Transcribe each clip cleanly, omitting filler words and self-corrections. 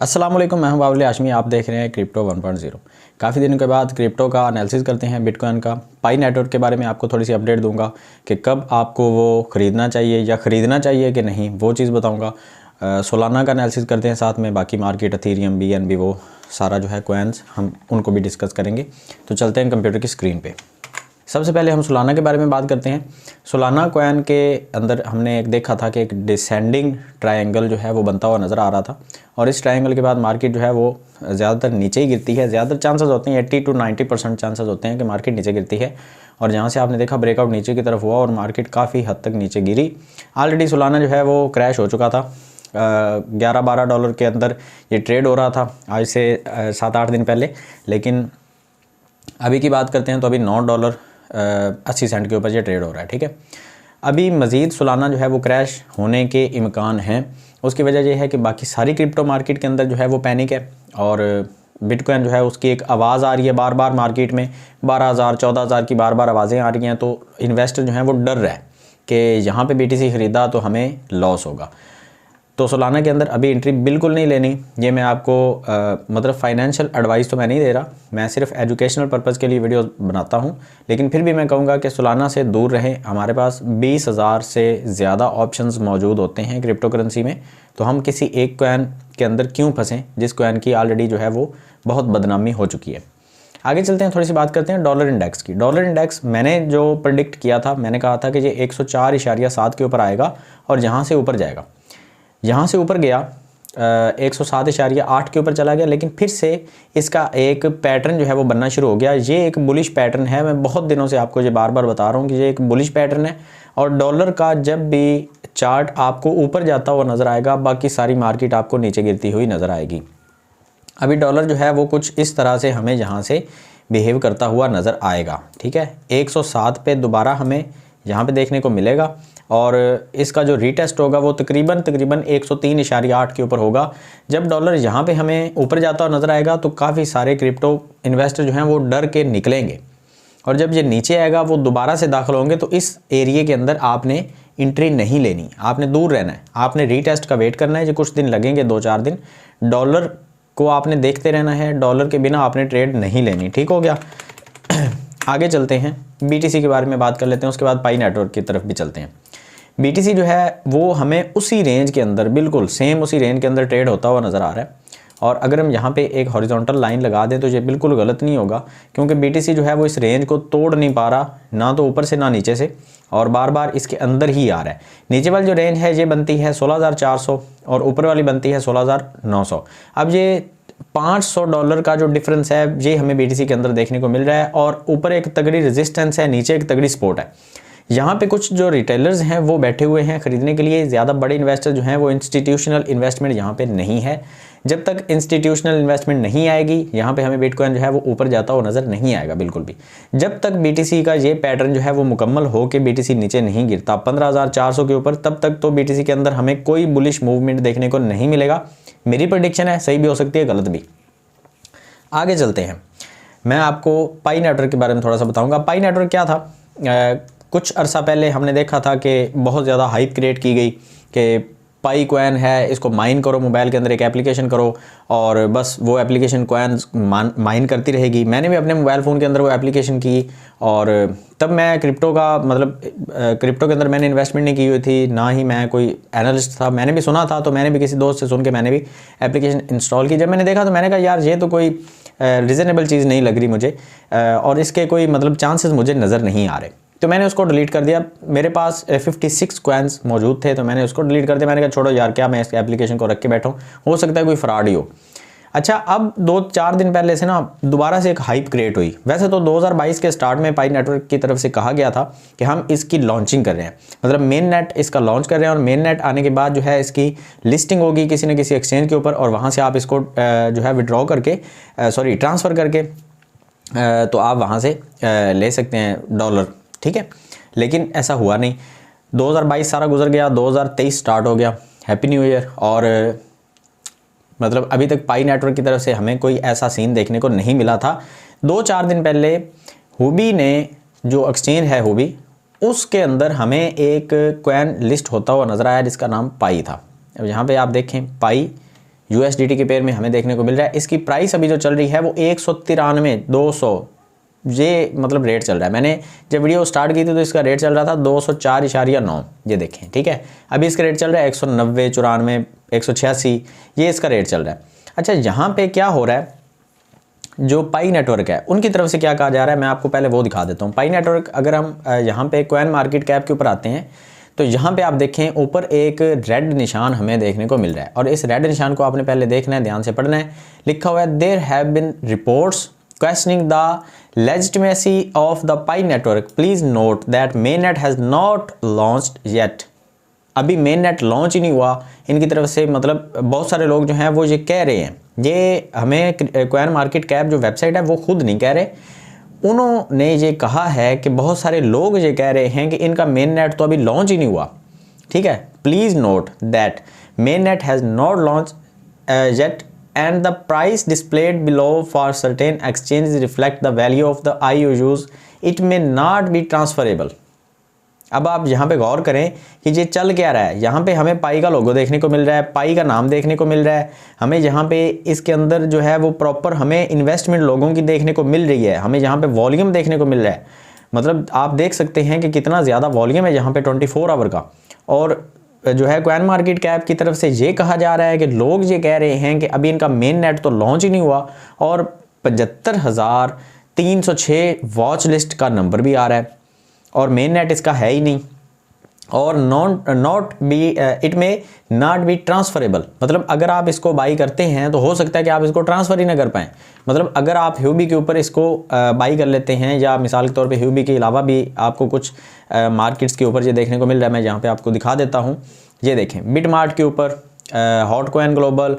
अस्सलाम वालेकुम, मैं हूं बाबुल आशमी। आप देख रहे हैं क्रिप्टो 1.0। काफ़ी दिनों के बाद क्रिप्टो का एनालिसिस करते हैं। बिटकॉइन का पाई नेटवर्क के बारे में आपको थोड़ी सी अपडेट दूंगा कि कब आपको वो ख़रीदना चाहिए या ख़रीदना चाहिए कि नहीं, वो चीज़ बताऊंगा। सोलाना का एनालिसिस करते हैं, साथ में बाकी मार्केट एथेरियम, BNB, वो सारा जो है कॉइन्स हम उनको भी डिस्कस करेंगे। तो चलते हैं कंप्यूटर की स्क्रीन पर। सबसे पहले हम सोलाना के बारे में बात करते हैं। सोलाना कॉइन के अंदर हमने एक देखा था कि एक डिसेंडिंग ट्रायंगल जो है वो बनता हुआ नज़र आ रहा था, और इस ट्रायंगल के बाद मार्केट जो है वो ज़्यादातर नीचे ही गिरती है। ज़्यादातर चांसेस होते हैं 80 to 90% चांसेस होते हैं कि मार्केट नीचे गिरती है। और जहाँ से आपने देखा ब्रेकआउट नीचे की तरफ हुआ और मार्केट काफ़ी हद तक नीचे गिरी। ऑलरेडी सोलाना जो है वो क्रैश हो चुका था। 11-12 डॉलर के अंदर ये ट्रेड हो रहा था आज से 7-8 दिन पहले। लेकिन अभी की बात करते हैं तो अभी $9.80 के ऊपर ये ट्रेड हो रहा है। ठीक है, अभी मज़ीद सोलाना जो है वो क्रैश होने के इम्कान हैं। उसकी वजह यह है कि बाकी सारी क्रिप्टो मार्केट के अंदर जो है वो पैनिक है, और बिटकॉइन जो है उसकी एक आवाज़ आ रही है बार बार मार्केट में। 12,000 14,000 की बार बार आवाज़ें आ रही हैं। तो इन्वेस्टर जो है वो डर रहा है कि यहाँ पे BTC ख़रीदा तो हमें लॉस होगा। तो सोलाना के अंदर अभी एंट्री बिल्कुल नहीं लेनी। ये मैं आपको मतलब फाइनेंशियल एडवाइस तो मैं नहीं दे रहा, मैं सिर्फ एजुकेशनल पर्पज़ के लिए वीडियो बनाता हूँ। लेकिन फिर भी मैं कहूँगा कि सोलाना से दूर रहें। हमारे पास 20,000 से ज़्यादा ऑप्शंस मौजूद होते हैं क्रिप्टो करेंसी में। तो हम किसी एक कॉइन के अंदर क्यों फंसें जिस कॉइन की ऑलरेडी जो है वो बहुत बदनामी हो चुकी है। आगे चलते हैं, थोड़ी सी बात करते हैं डॉलर इंडेक्स की। डॉलर इंडेक्स मैंने जो प्रेडिक्ट किया था, मैंने कहा था कि ये 104.7 के ऊपर आएगा और यहाँ से ऊपर जाएगा। यहाँ से ऊपर गया 107.8 के ऊपर चला गया, लेकिन फिर से इसका एक पैटर्न जो है वो बनना शुरू हो गया। ये एक बुलिश पैटर्न है। मैं बहुत दिनों से आपको ये बार बार बता रहा हूँ कि ये एक बुलिश पैटर्न है। और डॉलर का जब भी चार्ट आपको ऊपर जाता हुआ नज़र आएगा, बाकी सारी मार्केट आपको नीचे गिरती हुई नज़र आएगी। अभी डॉलर जो है वो कुछ इस तरह से हमें यहाँ से बिहेव करता हुआ नज़र आएगा। ठीक है, 107 पे दोबारा हमें यहाँ पे देखने को मिलेगा, और इसका जो रीटेस्ट होगा वो तकरीबन 103.8 के ऊपर होगा। जब डॉलर यहाँ पे हमें ऊपर जाता हुआ नज़र आएगा तो काफ़ी सारे क्रिप्टो इन्वेस्टर जो हैं वो डर के निकलेंगे, और जब ये नीचे आएगा वो दोबारा से दाखिल होंगे। तो इस एरिए के अंदर आपने एंट्री नहीं लेनी, आपने दूर रहना है। आपने रीटेस्ट का वेट करना है, जो कुछ दिन लगेंगे, 2-4 दिन। डॉलर को आपने देखते रहना है, डॉलर के बिना आपने ट्रेड नहीं लेनी। ठीक हो गया। आगे चलते हैं, BTC के बारे में बात कर लेते हैं, उसके बाद पाई नेटवर्क की तरफ भी चलते हैं। BTC जो है वो हमें उसी रेंज के अंदर, बिल्कुल सेम उसी रेंज के अंदर ट्रेड होता हुआ नज़र आ रहा है। और अगर हम यहाँ पे एक हॉरिजॉन्टल लाइन लगा दें तो ये बिल्कुल गलत नहीं होगा, क्योंकि BTC जो है वो इस रेंज को तोड़ नहीं पा रहा, ना तो ऊपर से ना नीचे से, और बार बार इसके अंदर ही आ रहा है। नीचे वाली जो रेंज है ये बनती है 16,400 और ऊपर वाली बनती है 16,900। अब ये $500 का जो डिफरेंस है ये हमें BTC के अंदर देखने को मिल रहा है, और ऊपर एक तगड़ी रेजिस्टेंस है, नीचे एक तगड़ी सपोर्ट है। यहाँ पे कुछ जो रिटेलर्स हैं वो बैठे हुए हैं खरीदने के लिए। ज़्यादा बड़े इन्वेस्टर जो हैं वो इंस्टीट्यूशनल इन्वेस्टमेंट यहाँ पे नहीं है। जब तक इंस्टीट्यूशनल इन्वेस्टमेंट नहीं आएगी, यहाँ पे हमें बिटकॉइन जो है वो ऊपर जाता हुआ नज़र नहीं आएगा बिल्कुल भी। जब तक BTC का ये पैटर्न जो है वो मुकम्मल हो के BTC नीचे नहीं गिरता 15,400 के ऊपर, तब तक तो BTC के अंदर हमें कोई बुलिश मूवमेंट देखने को नहीं मिलेगा। मेरी प्रेडिक्शन है, सही भी हो सकती है, गलत भी। आगे चलते हैं, मैं आपको पाई नेटवर्क के बारे में थोड़ा सा बताऊँगा। पाई नेटवर्क क्या था? कुछ अरसा पहले हमने देखा था कि बहुत ज़्यादा हाइप क्रिएट की गई कि पाई कॉइन है, इसको माइन करो, मोबाइल के अंदर एक एप्लीकेशन करो और बस वो एप्लीकेशन कॉइन्स माइन करती रहेगी। मैंने भी अपने मोबाइल फ़ोन के अंदर वो एप्लीकेशन की, और तब मैं क्रिप्टो का मतलब क्रिप्टो के अंदर मैंने इन्वेस्टमेंट नहीं की हुई थी, ना ही मैं कोई एनालिस्ट था। मैंने भी सुना था, तो मैंने भी किसी दोस्त से सुन के मैंने भी एप्लीकेशन इंस्टॉल की। जब मैंने देखा तो मैंने कहा यार ये तो कोई रीज़नेबल चीज़ नहीं लग रही मुझे, और इसके कोई मतलब चांसेस मुझे नज़र नहीं आ रहे। तो मैंने उसको डिलीट कर दिया। मेरे पास 56 कॉइन्स मौजूद थे, तो मैंने उसको डिलीट कर दिया। मैंने कहा छोड़ो यार, क्या मैं इस एप्लीकेशन को रख के बैठा हूँ, हो सकता है कोई फ्रॉड ही हो। अच्छा, अब 2-4 दिन पहले से ना दोबारा से एक हाइप क्रिएट हुई। वैसे तो 2022 के स्टार्ट में पाई नेटवर्क की तरफ से कहा गया था कि हम इसकी लॉन्चिंग कर रहे हैं, मतलब मेन नेट इसका लॉन्च कर रहे हैं, और मेन नेट आने के बाद जो है इसकी लिस्टिंग होगी किसी न किसी एक्सचेंज के ऊपर, और वहाँ से आप इसको जो है विड्रॉ करके ट्रांसफ़र करके तो आप वहाँ से ले सकते हैं डॉलर। ठीक है, लेकिन ऐसा हुआ नहीं। 2022 सारा गुजर गया, 2023 स्टार्ट हो गया। Happy new year. और मतलब अभी तक पाई नेटवर्क की तरफ से हमें कोई ऐसा सीन देखने को नहीं मिला था। 2-4 दिन पहले हुबी ने, जो एक्सचेंज है हुबी, उसके अंदर हमें एक कॉइन लिस्ट होता हुआ नज़र आया जिसका नाम पाई था। अब यहाँ पे आप देखें पाई USDT के पेयर में हमें देखने को मिल रहा है। इसकी प्राइस अभी जो चल रही है वो 193,200 ये मतलब रेट चल रहा है। मैंने जब वीडियो स्टार्ट की थी तो इसका रेट चल रहा था 204.9, ये देखें, ठीक है। अभी इसका रेट चल रहा है 190, 94, 186, ये इसका रेट चल रहा है। अच्छा, यहाँ पे क्या हो रहा है, जो पाई नेटवर्क है उनकी तरफ से क्या कहा जा रहा है, मैं आपको पहले वो दिखा देता हूँ। पाई नेटवर्क, अगर हम यहाँ पे कॉइन मार्केट कैप के ऊपर आते हैं तो यहाँ पे आप देखें ऊपर एक रेड निशान हमें देखने को मिल रहा है, और इस रेड निशान को आपने पहले देखना है, ध्यान से पढ़ना है। लिखा हुआ है there have been reports questioning the legitimacy of the Pi network. Please note that mainnet has not launched yet. अभी mainnet लॉन्च ही नहीं हुआ इनकी तरफ से। मतलब बहुत सारे लोग जो हैं वो ये कह रहे हैं, ये हमें कॉइन मार्केट कैप जो वेबसाइट है वो खुद नहीं कह रहे, उन्होंने ये कहा है कि बहुत सारे लोग ये कह रहे हैं कि इनका mainnet तो अभी लॉन्च ही नहीं हुआ, ठीक है। Please note that mainnet has not launched yet and the price displayed below for certain exchanges reflect the value of the IOUs. It may not be transferable. अब आप यहाँ पे गौर करें कि ये चल क्या रहा है। यहाँ पे हमें पाई का लोगो देखने को मिल रहा है, पाई का नाम देखने को मिल रहा है, हमें यहाँ पे इसके अंदर जो है वो प्रॉपर हमें इन्वेस्टमेंट लोगों की देखने को मिल रही है, हमें यहाँ पे वॉल्यूम देखने को मिल रहा है। मतलब आप देख सकते हैं कि कितना ज़्यादा वॉल्यूम है यहाँ पे 24 आवर का। और जो है कॉइन मार्केट कैप की तरफ से ये कहा जा रहा है कि लोग ये कह रहे हैं कि अभी इनका मेन नेट तो लॉन्च ही नहीं हुआ, और 75,306 वॉच लिस्ट का नंबर भी आ रहा है, और मेन नेट इसका है ही नहीं, और इट में नॉट बी ट्रांसफरेबल। मतलब अगर आप इसको बाई करते हैं तो हो सकता है कि आप इसको ट्रांसफ़र ही ना कर पाएँ। मतलब अगर आप ह्यूबी के ऊपर इसको बाई कर लेते हैं, या मिसाल के तौर पे ह्यूबी के अलावा भी आपको कुछ मार्केट्स के ऊपर ये देखने को मिल रहा है, मैं यहाँ पे आपको दिखा देता हूँ। ये देखें, बिटमार्ट के ऊपर, हॉट कॉइन ग्लोबल,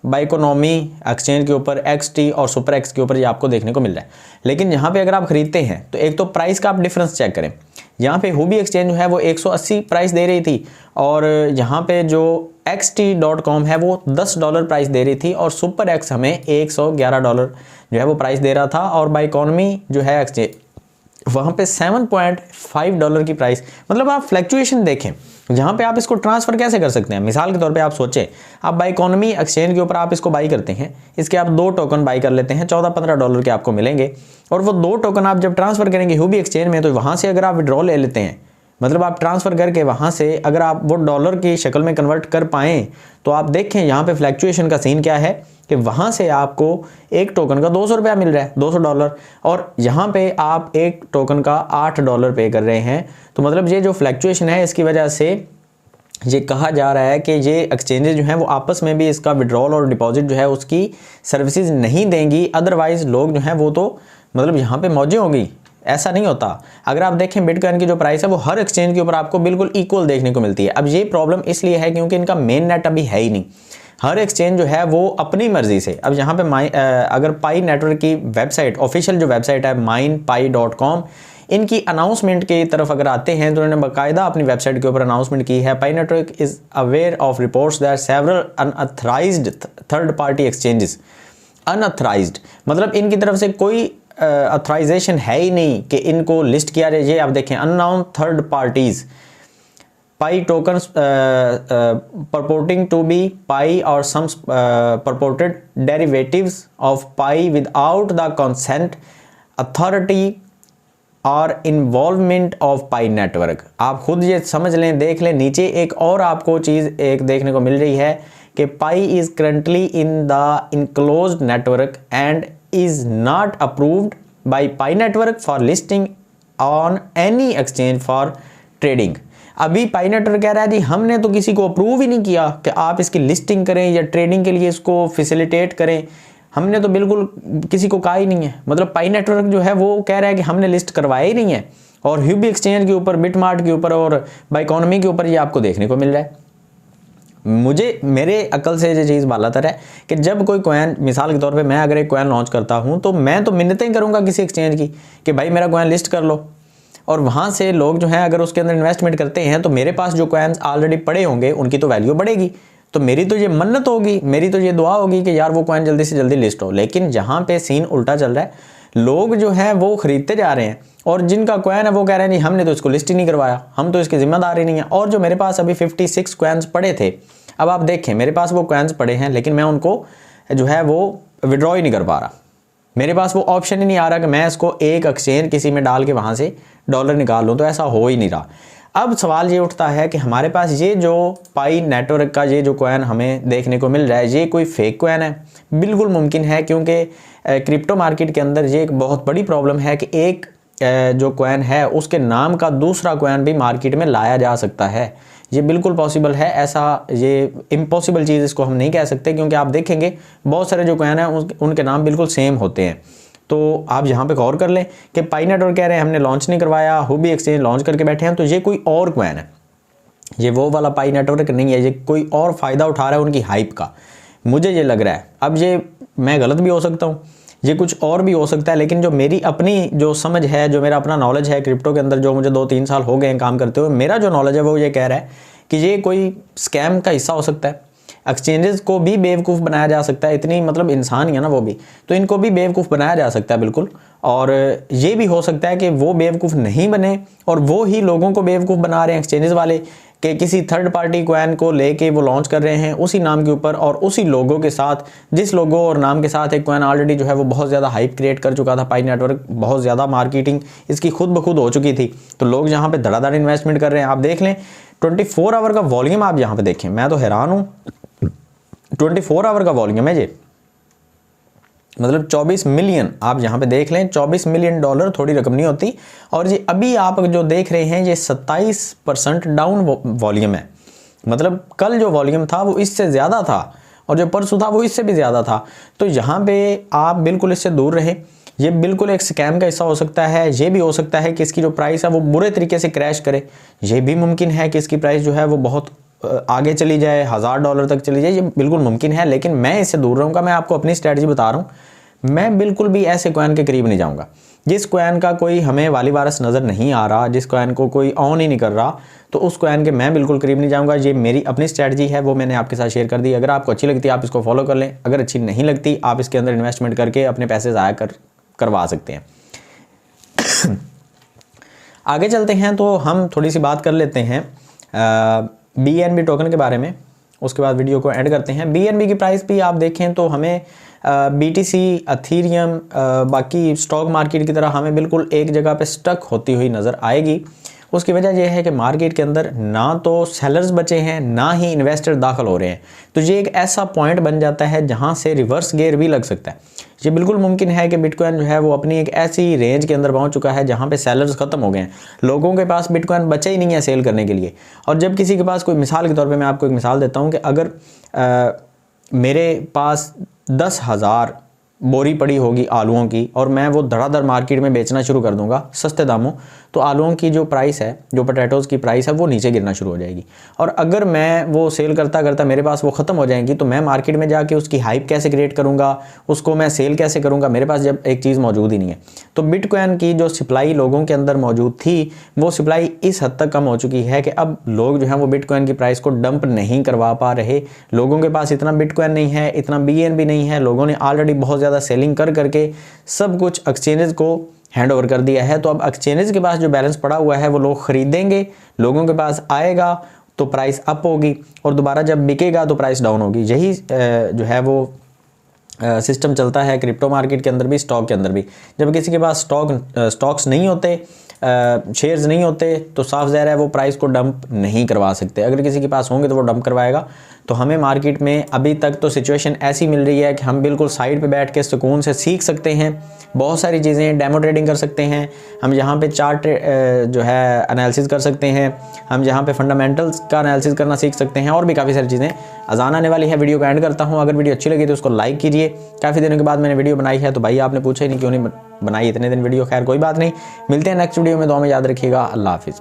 बाइकोनॉमी एक्सचेंज के ऊपर, XT और सुपर एक्स के ऊपर ये आपको देखने को मिल रहा है। लेकिन यहाँ पे अगर आप ख़रीदते हैं तो एक तो प्राइस का आप डिफरेंस चेक करें। यहाँ पे हुबी एक्सचेंज जो है वो 180 प्राइस दे रही थी, और यहाँ पे जो XT.com है वो $10 प्राइस दे रही थी, और सुपर एक्स हमें $111 जो है वो प्राइस दे रहा था, और बाइकोनॉमी जो है एक्सचेंज वहाँ पे $7.5 की प्राइस। मतलब आप फ्लैक्चुएशन देखें, जहाँ पे आप इसको ट्रांसफ़र कैसे कर सकते हैं। मिसाल के तौर पे आप सोचें, आप बाइकोनॉमी एक्सचेंज के ऊपर आप इसको बाई करते हैं, इसके आप 2 टोकन बाई कर लेते हैं, $14-15 के आपको मिलेंगे, और वो 2 टोकन आप जब ट्रांसफ़र करेंगे हुबी एक्सचेंज में, तो वहाँ से अगर आप विड्रॉ ले लेते हैं, मतलब आप ट्रांसफ़र करके वहाँ से अगर आप वो डॉलर की शक्ल में कन्वर्ट कर पाएँ, तो आप देखें यहाँ पे फ्लैक्चुएशन का सीन क्या है कि वहाँ से आपको एक टोकन का $200 मिल रहा है, $200, और यहाँ पे आप एक टोकन का $8 पे कर रहे हैं। तो मतलब ये जो फ्लैक्चुएशन है इसकी वजह से ये कहा जा रहा है कि ये एक्सचेंजेस जो हैं वो आपस में भी इसका विड्रॉल और डिपॉजिट जो है उसकी सर्विसेज नहीं देंगी, अदरवाइज़ लोग जो हैं वो तो मतलब यहाँ पे मौजें होगी। ऐसा नहीं होता। अगर आप देखें बिटकॉइन की जो प्राइस है वो हर एक्सचेंज के ऊपर आपको बिल्कुल इक्वल देखने को मिलती है। अब ये प्रॉब्लम इसलिए है क्योंकि इनका मेन नेट अभी है ही नहीं। हर एक्सचेंज जो है वो अपनी मर्जी से, अब यहाँ पे अगर पाई नेटवर्क की वेबसाइट, ऑफिशियल जो वेबसाइट है minepi.com, इनकी अनाउंसमेंट की तरफ अगर आते हैं तो उन्होंने बाकायदा अपनी वेबसाइट के ऊपर अनाउंसमेंट की है, Pi Network is aware of reports that several unauthorised third party exchanges. Unauthorised मतलब इनकी तरफ से कोई ऑथराइजेशन है ही नहीं कि इनको लिस्ट किया जाए। ये आप देखें, unknown third parties pi tokens purporting to be pi or some purported derivatives of pi without the consent, authority और इन्वॉल्वमेंट ऑफ पाई नेटवर्क। आप खुद ये समझ लें, देख लें, नीचे एक और आपको चीज़ एक देखने को मिल रही है कि Pi is currently in the enclosed network and is not approved by Pi Network for listing on any exchange for trading. अभी पाई नेटवर्क कह रहा है जी हमने तो किसी को अप्रूव ही नहीं किया कि आप इसकी लिस्टिंग करें या ट्रेडिंग के लिए इसको फैसिलिटेट करें, हमने तो बिल्कुल किसी को कहा ही नहीं है। मतलब पाई नेटवर्क जो है वो कह रहा है कि हमने लिस्ट करवाया ही नहीं है, और ह्यूबी एक्सचेंज के ऊपर, बिटमार्ट के ऊपर और बाइकोनॉमी के ऊपर ये आपको देखने को मिल रहा है। मुझे मेरे अकल से ये चीज़ बालातर है कि जब कोई कॉइन, मिसाल के तौर पे मैं अगर एक कॉइन लॉन्च करता हूँ तो मैं तो मिन्नतें करूँगा किसी एक्सचेंज की कि भाई मेरा कॉइन लिस्ट कर लो, और वहाँ से लोग जो हैं अगर उसके अंदर इन्वेस्टमेंट करते हैं तो मेरे पास जो कॉइन्स ऑलरेडी पड़े होंगे उनकी तो वैल्यू बढ़ेगी। तो मेरी तो ये मन्नत होगी, मेरी तो ये दुआ होगी कि यार वो कॉइन जल्दी से जल्दी लिस्ट हो। लेकिन जहाँ पे सीन उल्टा चल रहा है, लोग जो हैं वो खरीदते जा रहे हैं, और जिनका कॉइन है वो कह रहे हैं नहीं हमने तो इसको लिस्ट ही नहीं करवाया, हम तो इसके जिम्मेदार ही नहीं है। और जो मेरे पास अभी 56 कॉइन्स पड़े थे अब आप देखें मेरे पास वो कॉइन्स पड़े हैं, लेकिन मैं उनको जो है वो विड्रॉ ही नहीं कर पा रहा। मेरे पास वो ऑप्शन ही नहीं आ रहा कि मैं इसको एक एक्सचेंज किसी में डाल के वहाँ से डॉलर निकाल लूँ, तो ऐसा हो ही नहीं रहा। अब सवाल ये उठता है कि हमारे पास ये जो पाई नेटवर्क का ये जो कॉइन हमें देखने को मिल रहा है, ये कोई फेक कॉइन है? बिल्कुल मुमकिन है, क्योंकि क्रिप्टो मार्केट के अंदर ये एक बहुत बड़ी प्रॉब्लम है कि एक जो कॉइन है उसके नाम का दूसरा कॉइन भी मार्केट में लाया जा सकता है। ये बिल्कुल पॉसिबल है, ऐसा ये इम्पॉसिबल चीज़ इसको हम नहीं कह सकते, क्योंकि आप देखेंगे बहुत सारे जो कॉइन हैं उनके नाम बिल्कुल सेम होते हैं। तो आप यहाँ पे गौर कर लें कि पाई नेटवर्क कह रहे हैं हमने लॉन्च नहीं करवाया, हुबी एक्सचेंज लॉन्च करके बैठे हैं, तो ये कोई और कॉइन है, ये वो वाला पाई नेटवर्क नहीं है, ये कोई और फ़ायदा उठा रहा है उनकी हाइप का, मुझे ये लग रहा है। अब ये मैं गलत भी हो सकता हूँ, ये कुछ और भी हो सकता है, लेकिन जो मेरी अपनी जो समझ है, जो मेरा अपना नॉलेज है क्रिप्टो के अंदर, जो मुझे 2-3 साल हो गए हैं काम करते हुए, मेरा जो नॉलेज है वो ये कह रहा है कि ये कोई स्कैम का हिस्सा हो सकता है। एक्सचेंजेस को भी बेवकूफ़ बनाया जा सकता है, इतनी मतलब इंसान ही है ना वो भी, तो इनको भी बेवकूफ़ बनाया जा सकता है बिल्कुल। और ये भी हो सकता है कि वो बेवकूफ़ नहीं बने और वो ही लोगों को बेवकूफ़ बना रहे हैं एक्सचेंजेस वाले, कि किसी थर्ड पार्टी कॉइन को लेके वो लॉन्च कर रहे हैं उसी नाम के ऊपर और उसी लोगों के साथ, जिस लोगो और नाम के साथ एक कॉइन ऑलरेडी जो है वो बहुत ज़्यादा हाइप क्रिएट कर चुका था। पाई नेटवर्क बहुत ज़्यादा मार्केटिंग इसकी खुद ब खुद हो चुकी थी, तो लोग यहाँ पे धड़ाधड़ इन्वेस्टमेंट कर रहे हैं। आप देख लें 24 आवर का वॉल्यूम, आप यहाँ पे देखें, मैं तो हैरान हूँ, 24 आवर का वॉल्यूम है ये, मतलब 24 मिलियन, आप यहाँ पे देख लें 24 मिलियन डॉलर थोड़ी रकम नहीं होती। और ये अभी आप जो देख रहे हैं ये 27% डाउन वॉल्यूम है, मतलब कल जो वॉल्यूम था वो इससे ज़्यादा था और जो परसों था वो इससे भी ज़्यादा था। तो यहाँ पे आप बिल्कुल इससे दूर रहें, ये बिल्कुल एक स्कैम का हिस्सा हो सकता है। ये भी हो सकता है कि इसकी जो प्राइस है वो बुरे तरीके से क्रैश करे, ये भी मुमकिन है कि इसकी प्राइस जो है वो बहुत आगे चली जाए, $1000 तक चली जाए, ये बिल्कुल मुमकिन है। लेकिन मैं इससे दूर रहूँगा, मैं आपको अपनी स्ट्रैटेजी बता रहा हूँ, मैं बिल्कुल भी ऐसे कॉइन के करीब नहीं जाऊँगा। जिस कॉइन का कोई हमें वाली वारस नज़र नहीं आ रहा, जिस कॉइन को कोई ऑन ही नहीं कर रहा, तो उस कॉइन के मैं बिल्कुल करीब नहीं जाऊँगा। ये मेरी अपनी स्ट्रैटेजी है, वो मैंने आपके साथ शेयर कर दी। अगर आपको अच्छी लगती है आप इसको फॉलो कर लें, अगर अच्छी नहीं लगती आप इसके अंदर इन्वेस्टमेंट करके अपने पैसे ज़ाया करवा सकते हैं। आगे चलते हैं तो हम थोड़ी सी बात कर लेते हैं BNB टोकन के बारे में, उसके बाद वीडियो को एंड करते हैं। BNB की प्राइस भी आप देखें तो हमें BTC, अथीरियम, बाकी स्टॉक मार्केट की तरह हमें बिल्कुल एक जगह पे स्टक होती हुई नज़र आएगी। उसकी वजह यह है कि मार्केट के अंदर ना तो सेलर्स बचे हैं, ना ही इन्वेस्टर दाखिल हो रहे हैं। तो ये एक ऐसा पॉइंट बन जाता है जहाँ से रिवर्स गियर भी लग सकता है। ये बिल्कुल मुमकिन है कि बिटकॉइन जो है वो अपनी एक ऐसी रेंज के अंदर पहुंच चुका है जहां पे सेलर्स ख़त्म हो गए हैं, लोगों के पास बिटकॉइन बचा ही नहीं है सेल करने के लिए। और जब किसी के पास कोई, मिसाल के तौर पे मैं आपको एक मिसाल देता हूं कि अगर मेरे पास 10,000 बोरी पड़ी होगी आलूओं की और मैं वो धड़ाधड़ मार्केट में बेचना शुरू कर दूंगा सस्ते दामों, तो आलूओं की जो प्राइस है, जो पोटैटोज़ की प्राइस है, वो नीचे गिरना शुरू हो जाएगी। और अगर मैं वो सेल करता करता मेरे पास वो ख़त्म हो जाएंगी, तो मैं मार्केट में जाके उसकी हाइप कैसे क्रिएट करूँगा, उसको मैं सेल कैसे करूँगा, मेरे पास जब एक चीज़ मौजूद ही नहीं है। तो बिटकॉइन की जो सप्लाई लोगों के अंदर मौजूद थी, वो सप्लाई इस हद तक कम हो चुकी है कि अब लोग जो हैं वो बिटकॉइन की प्राइस को डंप नहीं करवा पा रहे। लोगों के पास इतना बिटकॉइन नहीं है, इतना BNB नहीं है, लोगों ने ऑलरेडी बहुत ज़्यादा सेलिंग कर करके सब कुछ एक्सचेंजेस को हैंड ओवर कर दिया है। तो अब एक्सचेंजेस के पास जो बैलेंस पड़ा हुआ है वो लोग खरीदेंगे, लोगों के पास आएगा तो प्राइस अप होगी और दोबारा जब बिकेगा तो प्राइस डाउन होगी। यही जो है वो सिस्टम चलता है क्रिप्टो मार्केट के अंदर भी, स्टॉक के अंदर भी। जब किसी के पास स्टॉक्स नहीं होते, शेयर्स नहीं होते, तो साफ ज़ाहिर है वो प्राइस को डंप नहीं करवा सकते। अगर किसी के पास होंगे तो वो डंप करवाएगा। तो हमें मार्केट में अभी तक तो सिचुएशन ऐसी मिल रही है कि हम बिल्कुल साइड पे बैठ के सुकून से सीख सकते हैं बहुत सारी चीज़ें, डेमो ट्रेडिंग कर सकते हैं, हम यहाँ पे चार्ट जो है एनालिसिस कर सकते हैं, हम यहाँ पे फंडामेंटल्स का एनालिसिस करना सीख सकते हैं और भी काफ़ी सारी चीज़ें। अजान आने वाली है, वीडियो को एंड करता हूँ। अगर वीडियो अच्छी लगी तो उसको लाइक कीजिए। काफ़ी दिनों के बाद मैंने वीडियो बनाई है, तो भाई आपने पूछा ही नहीं क्यों नहीं बनाई इतने दिन वीडियो। खैर कोई बात नहीं, मिलते हैं नेक्स्ट वीडियो में, दुआ में याद रखिएगा। अल्लाह हाफिज़।